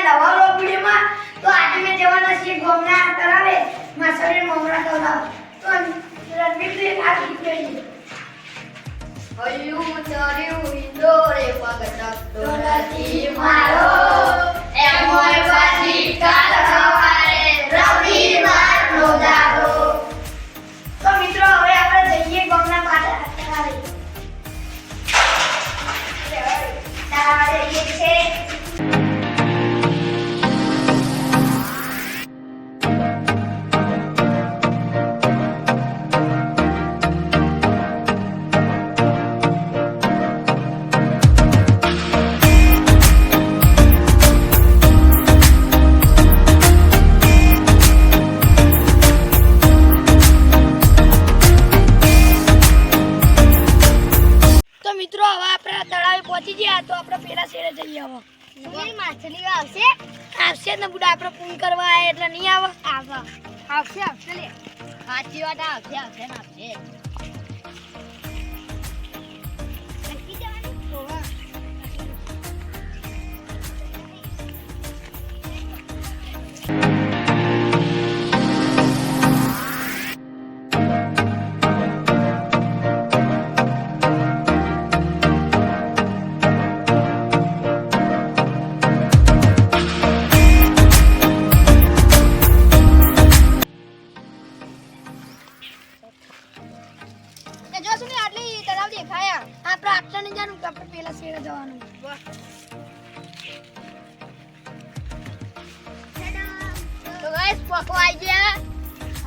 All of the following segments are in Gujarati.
નવા વ્લોગ વિડિયોમાં. તો આજે મેં જવાના છીએ ગોમના તળાવે માસરે મમરા તળાવ. તો રણવીર એક આ ગીત ગાઈએ. હૈયું ચર્યું ઇન્દોરે પગટકતો નથી મારો એમોય પાછી કાલ સવારે રવિવારનો દાડો. તો મિત્રો હવે આપણે જઈએ ગોમના તળાવે. તારે છે મિત્રો હવે આપણે તળાવે પહોંચી ગયા તો આપણે પેલા શેરે જઈએ. હવે સુનિલ માછલી આવશે આવશે જ ને બુડા, આપણે ફોન કરવા આયા એટલે નહીં આવે. આવશે લે સાચી વાત આવશે ને આવશે. નક્કી જવાનું હોવા. જો સુનિલ આટલી તળાવ દેખાયા. આપણે આટલા નહીં જાણું કે આપણે પેલા શેરે જવાનું. તો ગાઈસ પકો આવી ગયા.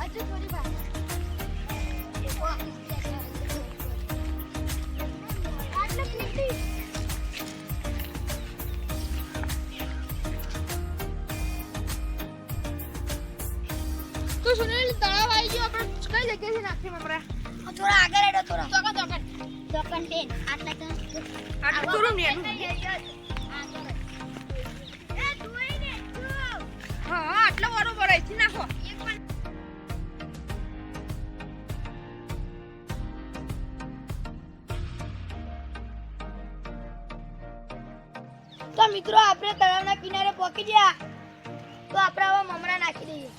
હજુ થોડી વાર. તો સુનિલ તળાવ આવી ગયો. આપણે કઈ જગ્યાએથી નાખીએ મમરા? થોડા આગળ હેડો થોડા. ચોકન ટેન આટલા તો આટલું થોડું નેનું. હા આટલો બરોબર અહીંથી નાખો. તો મિત્રો આપણે તળાવના કિનારે પહોંચી ગયા. તો આપણે હવે મમરા નાખી દઈએ.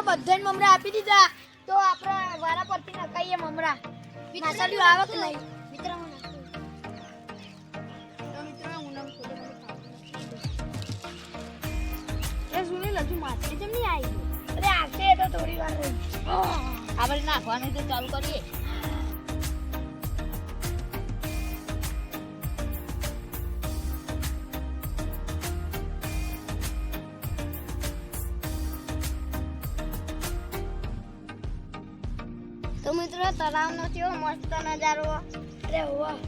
બધાને મમરા આપી દીધા. તો આપણે વારા પરથી નખાઈએ મમરા. માસાલી આવે કે નહીં? મિત્ર હું નાખું. તો મિત્ર હું નાખું. એ સુનિલ હજુ માછલી કેમ નહીં આવી? અરે આવશે તો થોડી વાર રહી. આપણે નાખવાનું તો ચાલુ કરીએ. તો મિત્રો તળાવનો કેવો મસ્ત નજારો. અરે વાહ.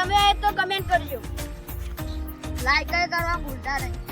ગમે તો કમેન્ટ કરજો. લાઈક કરવા ભૂલતા નહીં.